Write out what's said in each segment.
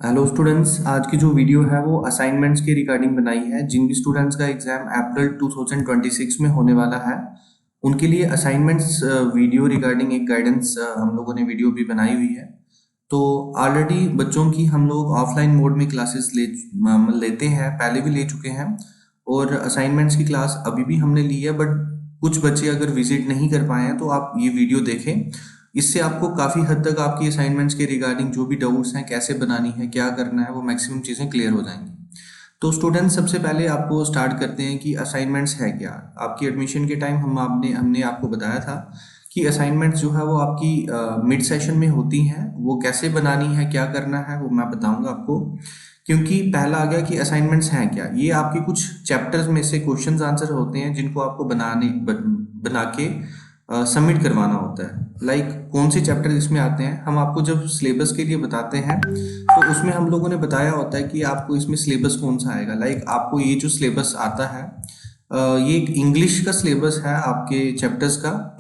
Hello students, आज की जो वीडियो है वो असाइनमेंट्स के रिगार्डिंग बनाई है। जिन भी स्टूडेंट्स का एग्जाम अप्रैल 2026 में होने वाला है उनके लिए असाइनमेंट्स वीडियो रिगार्डिंग एक गाइडेंस हम लोगों ने वीडियो भी बनाई हुई है। तो ऑलरेडी बच्चों की हम लोग ऑफलाइन मोड में क्लासेस लेते हैं, पहले भी ले चुके हैं और असाइनमेंट्स की क्लास अभी भी हमने ली है। बट कुछ बच्चे अगर विजिट नहीं कर पाए हैं तो आप ये वीडियो देखें। इससे आपको काफ़ी हद तक आपकी असाइनमेंट्स के रिगार्डिंग जो भी डाउट्स हैं, कैसे बनानी है, क्या करना है, वो मैक्सिमम चीज़ें क्लियर हो जाएंगी। तो स्टूडेंट्स, सबसे पहले आपको स्टार्ट करते हैं कि असाइनमेंट्स है क्या। आपकी एडमिशन के टाइम हमने आपको बताया था कि असाइनमेंट्स जो है वो आपकी मिड सेशन में होती हैं। वो कैसे बनानी है, क्या करना है, वो मैं बताऊंगा आपको। क्योंकि पहला आ गया कि असाइनमेंट्स हैं क्या। ये आपके कुछ चैप्टर्स में से क्वेश्चंस आंसर होते हैं जिनको आपको बना के सबमिट करवाना होता है। लाइक कौन से चैप्टर इसमें आते हैं, हम आपको जब सिलेबस के लिए बताते हैं तो उसमें हम लोगों ने बताया होता है कि आपको इसमें सिलेबस कौन सा आएगा। लाइक आपको ये जो सिलेबस आता है, ये एक इंग्लिश का सिलेबस है आपके चैप्टर्स का।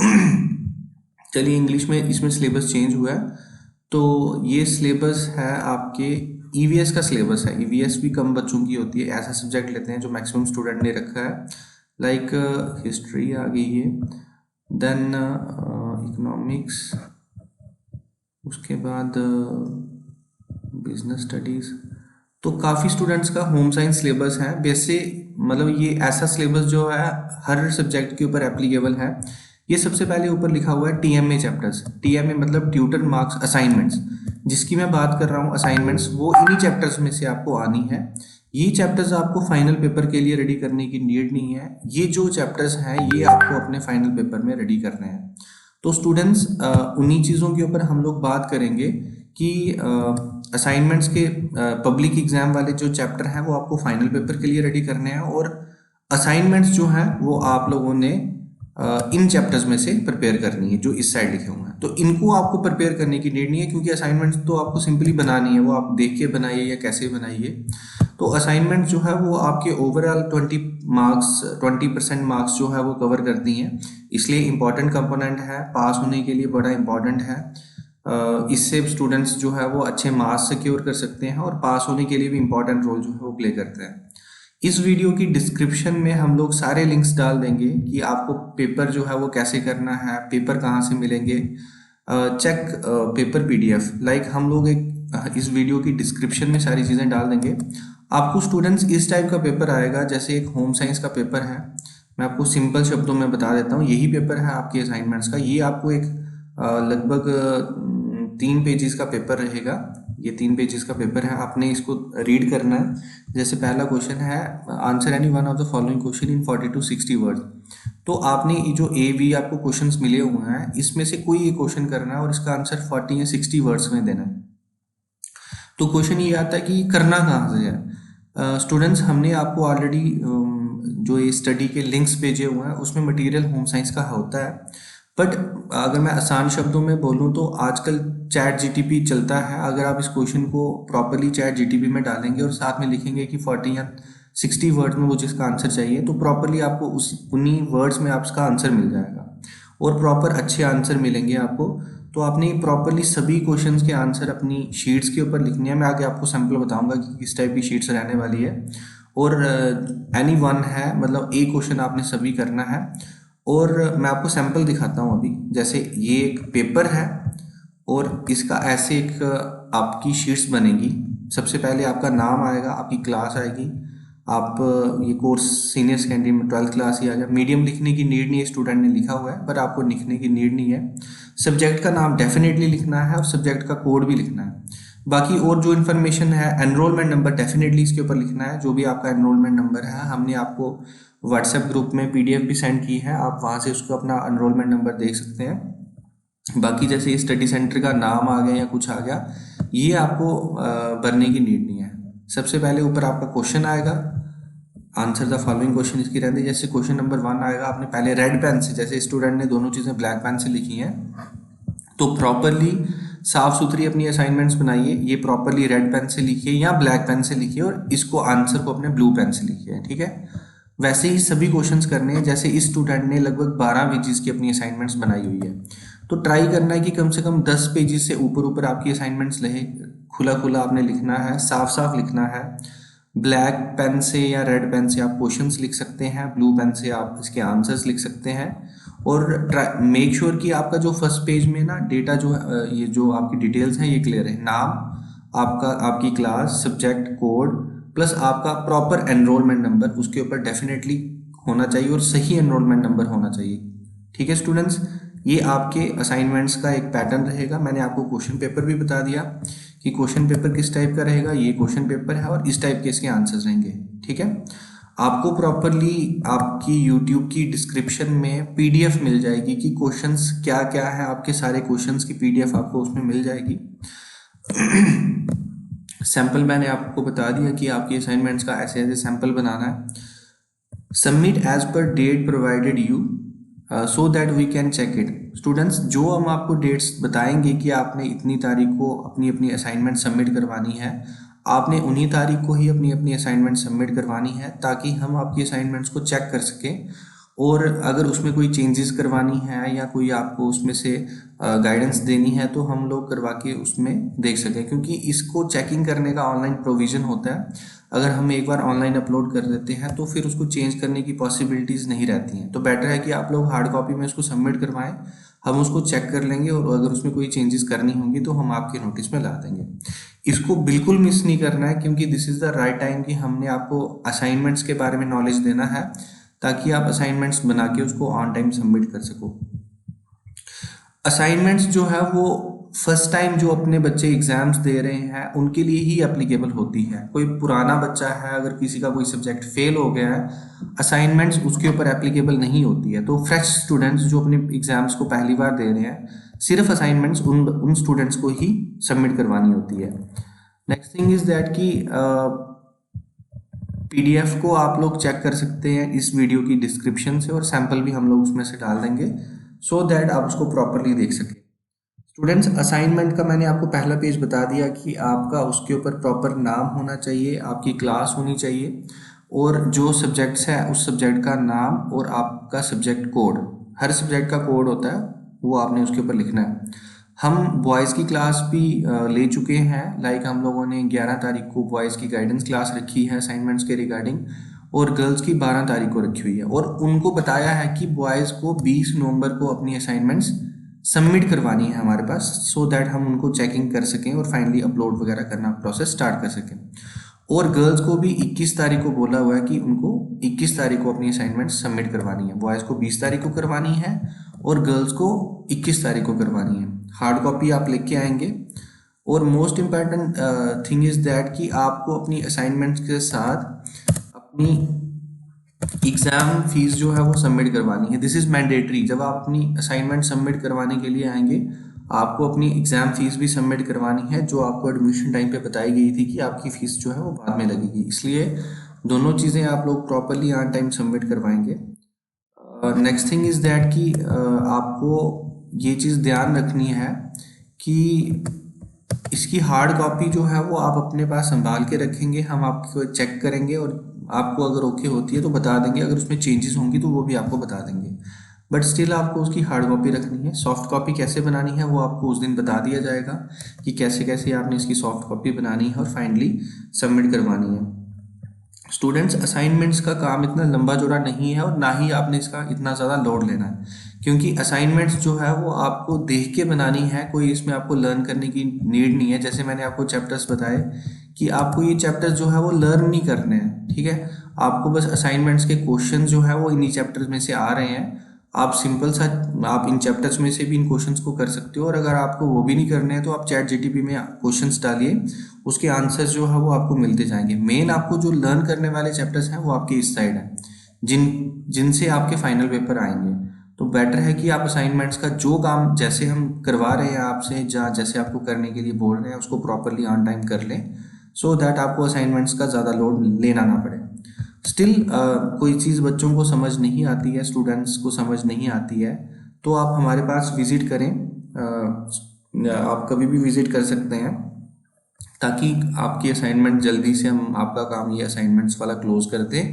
चलिए, इंग्लिश में इसमें सिलेबस चेंज हुआ है। तो ये सिलेबस है आपके ईवीएस का सिलेबस है। ईवीएस भी कम बच्चों की होती है, ऐसा सब्जेक्ट लेते हैं जो मैक्सिमम स्टूडेंट ने रखा है। लाइक हिस्ट्री आ गई है, देन इकोनॉमिक्स, उसके बाद बिजनेस स्टडीज़। तो काफ़ी स्टूडेंट्स का होम साइंस सिलेबस है। वैसे मतलब ये ऐसा सिलेबस जो है हर सब्जेक्ट के ऊपर एप्लीकेबल है। ये सबसे पहले ऊपर लिखा हुआ है टीएमए चैप्टर्स। टीएमए मतलब ट्यूटर मार्क्स असाइनमेंट्स। जिसकी मैं बात कर रहा हूँ असाइनमेंट्स, वो इन्हीं चैप्टर्स में से आपको आनी है। ये चैप्टर्स आपको फाइनल पेपर के लिए रेडी करने की नीड नहीं है। ये जो चैप्टर्स हैं ये आपको अपने फाइनल पेपर में रेडी करने हैं। तो स्टूडेंट्स, उन्हीं चीज़ों के ऊपर हम लोग बात करेंगे कि असाइनमेंट्स के पब्लिक एग्जाम वाले जो चैप्टर हैं वो आपको फाइनल पेपर के लिए रेडी करने हैं, और असाइनमेंट्स जो हैं वो आप लोगों ने इन चैप्टर्स में से प्रिपेयर करनी है जो इस साइड लिखे हुए हैं। तो इनको आपको प्रिपेयर करने की नीड नहीं है, क्योंकि असाइनमेंट्स तो आपको सिंपली बनानी है, वो आप देख के बनाइए या कैसे बनाइए। तो असाइनमेंट जो है वो आपके ओवरऑल 20% मार्क्स जो है वो कवर करती हैं। इसलिए इम्पॉर्टेंट कंपोनेंट है, पास होने के लिए बड़ा इम्पॉर्टेंट है। इससे स्टूडेंट्स जो है वो अच्छे मार्क्स सिक्योर कर सकते हैं और पास होने के लिए भी इम्पॉर्टेंट रोल जो है वो प्ले करते हैं। इस वीडियो की डिस्क्रिप्शन में हम लोग सारे लिंक्स डाल देंगे कि आपको पेपर जो है वो कैसे करना है, पेपर कहाँ से मिलेंगे, चेक पेपर पीडीएफ। लाइक हम लोग एक इस वीडियो की डिस्क्रिप्शन में सारी चीज़ें डाल देंगे। आपको स्टूडेंट्स इस टाइप का पेपर आएगा जैसे एक होम साइंस का पेपर है। मैं आपको सिंपल शब्दों में बता देता हूँ, यही पेपर है आपके असाइनमेंट्स का। ये आपको एक लगभग 3 पेजेस का पेपर रहेगा। ये 3 पेजेस का पेपर है, आपने इसको रीड करना है। जैसे पहला क्वेश्चन है, answer any one of the following question in 40 to 60 word. तो आपने ये जो ए बी आपको क्वेश्चंस मिले हुए हैं, इसमें से कोई एक क्वेश्चन करना है और इसका आंसर 40 या 60 वर्ड्स में देना है। तो क्वेश्चन ये आता है कि करना कहाँ से है। स्टूडेंट्स, हमने आपको ऑलरेडी जो ये स्टडी के लिंक्स भेजे हुए हैं उसमें मटेरियल होम साइंस का होता है। बट अगर मैं आसान शब्दों में बोलूँ तो आजकल चैट जीटीपी चलता है। अगर आप इस क्वेश्चन को प्रॉपरली चैट जीटीपी में डालेंगे और साथ में लिखेंगे कि 40 या 60 वर्ड में मुझे इसका आंसर चाहिए, तो प्रॉपरली आपको उन्हीं वर्ड्स में आपका आंसर मिल जाएगा और प्रॉपर अच्छे आंसर मिलेंगे आपको। तो आपने प्रॉपरली सभी क्वेश्चंस के आंसर अपनी शीट्स के ऊपर लिखने हैं। मैं आगे आपको सैम्पल बताऊंगा कि किस टाइप की शीट्स रहने वाली है। और एनी वन है, मतलब एक क्वेश्चन आपने सभी करना है। और मैं आपको सैंपल दिखाता हूँ अभी। जैसे ये एक पेपर है और इसका ऐसे एक आपकी शीट्स बनेगी। सबसे पहले आपका नाम आएगा, आपकी क्लास आएगी, आप ये कोर्स सीनियर सेकेंडरी में 12th क्लास ही आ गया। मीडियम लिखने की नीड नहीं है, स्टूडेंट ने लिखा हुआ है, पर आपको लिखने की नीड नहीं है। सब्जेक्ट का नाम डेफिनेटली लिखना है और सब्जेक्ट का कोड भी लिखना है। बाकी और जो इन्फॉर्मेशन है, एनरोलमेंट नंबर डेफिनेटली इसके ऊपर लिखना है। जो भी आपका एनरोलमेंट नंबर है, हमने आपको व्हाट्सएप ग्रुप में पीडीएफ भी सेंड की है, आप वहाँ से उसको अपना एनरोलमेंट नंबर देख सकते हैं। बाकी जैसे स्टडी सेंटर का नाम आ गया या कुछ आ गया, ये आपको भरने की नीड नहीं है। सबसे पहले ऊपर आपका क्वेश्चन आएगा, आंसर द फॉलोइंग क्वेश्चन इसकी रहती है। जैसे क्वेश्चन नंबर 1 आएगा, आपने पहले रेड पेन से, जैसे स्टूडेंट ने दोनों चीज़ें ब्लैक पेन से लिखी हैं, तो प्रॉपरली साफ सुथरी अपनी असाइनमेंट्स बनाइए। ये प्रॉपरली रेड पेन से लिखिए या ब्लैक पेन से लिखिए और इसको आंसर को अपने ब्लू पेन से लिखिए, ठीक है। वैसे ही सभी क्वेश्चंस करने हैं। जैसे इस स्टूडेंट ने लगभग 12 पेजेस की अपनी असाइनमेंट्स बनाई हुई है, तो ट्राई करना है कि कम से कम 10 पेजेस से ऊपर ऊपर आपकी असाइनमेंट्स रहे। खुला खुला आपने लिखना है, साफ साफ लिखना है। ब्लैक पेन से या रेड पेन से आप क्वेश्चंस लिख सकते हैं, ब्लू पेन से आप इसके आंसर्स लिख सकते हैं। और मेक श्योर कि आपका जो फर्स्ट पेज में ना डेटा जो है, ये जो आपकी डिटेल्स हैं ये क्लियर है। नाम आपका, आपकी क्लास, सब्जेक्ट कोड प्लस आपका प्रॉपर एनरोलमेंट नंबर उसके ऊपर डेफिनेटली होना चाहिए और सही एनरोलमेंट नंबर होना चाहिए। ठीक है स्टूडेंट्स, ये आपके असाइनमेंट्स का एक पैटर्न रहेगा। मैंने आपको क्वेश्चन पेपर भी बता दिया कि क्वेश्चन पेपर किस टाइप का रहेगा, ये क्वेश्चन पेपर है और इस टाइप के इसके आंसर्स रहेंगे। ठीक है, आपको प्रॉपरली आपकी यूट्यूब की डिस्क्रिप्शन में पीडीएफ मिल जाएगी कि क्वेश्चंस क्या क्या है, आपके सारे क्वेश्चंस की पीडीएफ आपको उसमें मिल जाएगी। सैंपल मैंने आपको बता दिया कि आपकी असाइनमेंट्स का ऐसे ऐसे सैंपल बनाना है। Submit as per date provided you so that we can check it. Students, जो हम आपको डेट्स बताएंगे कि आपने इतनी तारीख को अपनी अपनी असाइनमेंट सबमिट करवानी है, आपने उन्हीं तारीख को ही अपनी अपनी असाइनमेंट सबमिट करवानी है ताकि हम आपकी असाइनमेंट्स को चेक कर सकें। और अगर उसमें कोई चेंजेस करवानी है या कोई आपको उसमें से गाइडेंस देनी है तो हम लोग करवा के उसमें देख सकें, क्योंकि इसको चेकिंग करने का ऑनलाइन प्रोविज़न होता है। अगर हम एक बार ऑनलाइन अपलोड कर देते हैं तो फिर उसको चेंज करने की पॉसिबिलिटीज़ नहीं रहती हैं। तो बेटर है कि आप लोग हार्ड कॉपी में उसको सबमिट करवाएं, हम उसको चेक कर लेंगे और अगर उसमें कोई चेंजेस करनी होंगी तो हम आपके नोटिस में ला देंगे। इसको बिल्कुल मिस नहीं करना है, क्योंकि this is the right time कि हमने आपको असाइनमेंट्स के बारे में नॉलेज देना है ताकि आप असाइनमेंट्स बना के उसको ऑन टाइम सबमिट कर सको। असाइनमेंट्स जो है वो फर्स्ट टाइम जो अपने बच्चे एग्जाम्स दे रहे हैं उनके लिए ही एप्लीकेबल होती है। कोई पुराना बच्चा है, अगर किसी का कोई सब्जेक्ट फेल हो गया है, असाइनमेंट्स उसके ऊपर एप्लीकेबल नहीं होती है। तो फ्रेश स्टूडेंट्स जो अपने एग्जाम्स को पहली बार दे रहे हैं, सिर्फ असाइनमेंट्स उन स्टूडेंट्स को ही सबमिट करवानी होती है। नेक्स्ट थिंग इज दैट कि पीडीएफ को आप लोग चेक कर सकते हैं इस वीडियो की डिस्क्रिप्शन से, और सैंपल भी हम लोग उसमें से डाल देंगे सो दैट आप उसको प्रॉपरली देख सकें। स्टूडेंट्स, असाइनमेंट का मैंने आपको पहला पेज बता दिया कि आपका उसके ऊपर प्रॉपर नाम होना चाहिए, आपकी क्लास होनी चाहिए और जो सब्जेक्ट्स है उस सब्जेक्ट का नाम और आपका सब्जेक्ट कोड, हर सब्जेक्ट का कोड होता है वो आपने उसके ऊपर लिखना है। हम बॉयज़ की क्लास भी ले चुके हैं, लाइक हम लोगों ने 11 तारीख को बॉयज़ की गाइडेंस क्लास रखी है असाइनमेंट्स के रिगार्डिंग, और गर्ल्स की 12 तारीख को रखी हुई है। और उनको बताया है कि बॉयज़ को 20 नवंबर को अपनी असाइनमेंट्स सबमिट करवानी है हमारे पास, सो दैट हम उनको चेकिंग कर सकें और फाइनली अपलोड वगैरह करना प्रोसेस स्टार्ट कर सकें। और गर्ल्स को भी 21 तारीख को बोला हुआ है कि उनको 21 तारीख को अपनी असाइनमेंट सबमिट करवानी है। बॉयज़ को 20 तारीख को करवानी है और गर्ल्स को 21 तारीख को करवानी है। हार्ड कॉपी आप लेके आएंगे। और most important thing is that कि आपको अपनी असाइनमेंट्स के साथ अपनी एग्ज़ाम फीस जो है वो सबमिट करवानी है। This is mandatory. जब आप अपनी असाइनमेंट सबमिट करवाने के लिए आएंगे, आपको अपनी एग्ज़ाम फीस भी सबमिट करवानी है, जो आपको एडमिशन टाइम पे बताई गई थी कि आपकी फ़ीस जो है वो बाद में लगेगी। इसलिए दोनों चीज़ें आप लोग प्रॉपरली ऑन टाइम सबमिट करवाएंगे। नेक्स्ट थिंग इज़ दैट कि आपको ये चीज़ ध्यान रखनी है कि इसकी हार्ड कॉपी जो है वो आप अपने पास संभाल के रखेंगे। हम आपको चेक करेंगे और आपको अगर ओके होती है तो बता देंगे, अगर उसमें चेंजेस होंगी तो वो भी आपको बता देंगे। बट स्टिल आपको उसकी हार्ड कॉपी रखनी है। सॉफ्ट कॉपी कैसे बनानी है वो आपको उस दिन बता दिया जाएगा कि कैसे कैसे आपने इसकी सॉफ्ट कॉपी बनानी है और फाइनली सबमिट करवानी है। स्टूडेंट्स, असाइनमेंट्स का काम इतना लंबा चौड़ा नहीं है और ना ही आपने इसका इतना ज़्यादा लोड लेना है, क्योंकि असाइनमेंट्स जो है वो आपको देख के बनानी है। कोई इसमें आपको लर्न करने की नीड नहीं है। जैसे मैंने आपको चैप्टर्स बताए कि आपको ये चैप्टर्स जो है वो लर्न नहीं करने हैं, ठीक है। आपको बस असाइनमेंट्स के क्वेश्चन जो है वो इन्हीं चैप्टर्स में से आ रहे हैं। आप सिंपल सा आप इन चैप्टर्स में से भी इन क्वेश्चंस को कर सकते हो, और अगर आपको वो भी नहीं करने हैं तो आप चैट जीटीपी में क्वेश्चंस डालिए, उसके आंसर्स जो है वो आपको मिलते जाएंगे। मेन आपको जो लर्न करने वाले चैप्टर्स हैं वो आपके इस साइड हैं, जिनसे आपके फाइनल पेपर आएंगे। तो बेटर है कि आप असाइनमेंट्स का जो काम जैसे हम करवा रहे हैं आपसे, जैसे आपको करने के लिए बोल रहे हैं उसको प्रॉपरली ऑन टाइम कर लें, सो दैट आपको असाइनमेंट्स का ज़्यादा लोड लेना ना पड़े। स्टिल कोई चीज़ बच्चों को समझ नहीं आती है, स्टूडेंट्स को समझ नहीं आती है, तो आप हमारे पास विज़िट करें। आप कभी भी विज़िट कर सकते हैं ताकि आपकी असाइनमेंट जल्दी से हम आपका काम ये असाइनमेंट्स वाला क्लोज कर दें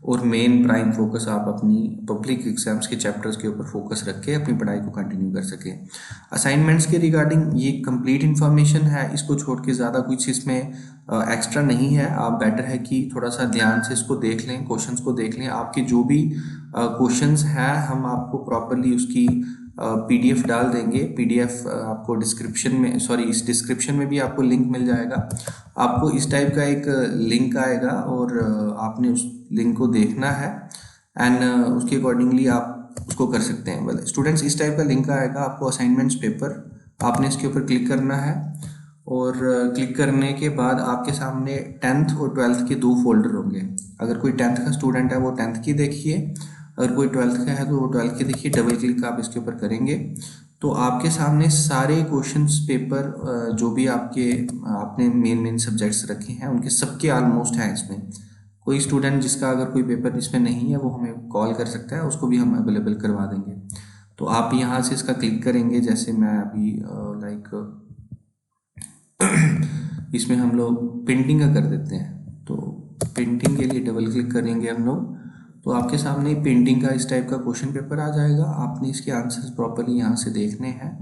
और मेन प्राइम फोकस आप अपनी पब्लिक एग्जाम्स के चैप्टर्स के ऊपर फोकस रख के अपनी पढ़ाई को कंटिन्यू कर सकें। असाइनमेंट्स के रिगार्डिंग ये कंप्लीट इन्फॉर्मेशन है, इसको छोड़ के ज़्यादा कुछ इसमें एक्स्ट्रा नहीं है। आप बेटर है कि थोड़ा सा ध्यान से इसको देख लें, क्वेश्चंस को देख लें। आपके जो भी क्वेश्चंस हैं हम आपको प्रॉपरली उसकी पीडीएफ डाल देंगे। पीडीएफ आपको डिस्क्रिप्शन में, सॉरी इस डिस्क्रिप्शन में भी आपको लिंक मिल जाएगा। आपको इस टाइप का एक लिंक आएगा और आपने उस लिंक को देखना है एंड उसके अकॉर्डिंगली आप उसको कर सकते हैं। मतलब स्टूडेंट्स इस टाइप का लिंक आएगा, आपको असाइनमेंट्स पेपर, आपने इसके ऊपर क्लिक करना है और क्लिक करने के बाद आपके सामने 10th और 12th के दो फोल्डर होंगे। अगर कोई 10th का स्टूडेंट है वो 10th की देखिए, अगर कोई 12th का है तो वो 12th की देखिए। डबल क्लिक आप इसके ऊपर करेंगे तो आपके सामने सारे क्वेश्चंस पेपर जो भी आपने मेन सब्जेक्ट्स रखे हैं उनके सबके ऑलमोस्ट हैं इसमें। कोई स्टूडेंट जिसका अगर कोई पेपर इसमें नहीं है वो हमें कॉल कर सकता है, उसको भी हम अवेलेबल करवा देंगे। तो आप यहाँ से इसका क्लिक करेंगे, जैसे मैं अभी इसमें हम लोग पेंटिंग का कर देते हैं। तो पेंटिंग के लिए डबल क्लिक करेंगे हम लोग, तो आपके सामने पेंटिंग का इस टाइप का क्वेश्चन पेपर आ जाएगा। आपने इसके आंसर्स प्रॉपरली यहाँ से देखने हैं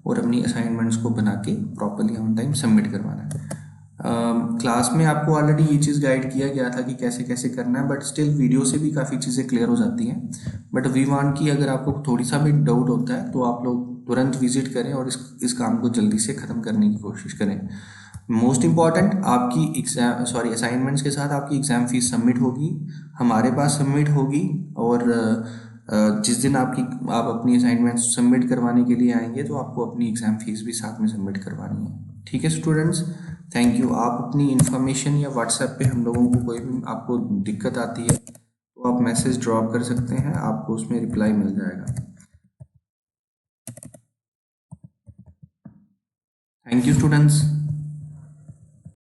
और अपनी असाइनमेंट्स को बना के प्रॉपरली ऑन टाइम सबमिट करवाना है। क्लास में आपको ऑलरेडी ये चीज़ गाइड किया गया था कि कैसे कैसे करना है, बट स्टिल वीडियो से भी काफ़ी चीज़ें क्लियर हो जाती हैं। बट वी वांट कि अगर आपको थोड़ी सा भी डाउट होता है तो आप लोग तुरंत विजिट करें और इस काम को जल्दी से ख़त्म करने की कोशिश करें। मोस्ट इम्पॉर्टेंट, आपकी असाइनमेंट्स के साथ आपकी एग्ज़ाम फीस सबमिट होगी, हमारे पास सबमिट होगी। और जिस दिन आप अपनी असाइनमेंट्स सबमिट करवाने के लिए आएंगे तो आपको अपनी एग्ज़ाम फीस भी साथ में सबमिट करवानी है। ठीक है स्टूडेंट्स, थैंक यू। आप अपनी इन्फॉर्मेशन या व्हाट्सएप पे हम लोगों को कोई भी आपको दिक्कत आती है तो आप मैसेज ड्रॉप कर सकते हैं, आपको उसमें रिप्लाई मिल जाएगा। Thank you students.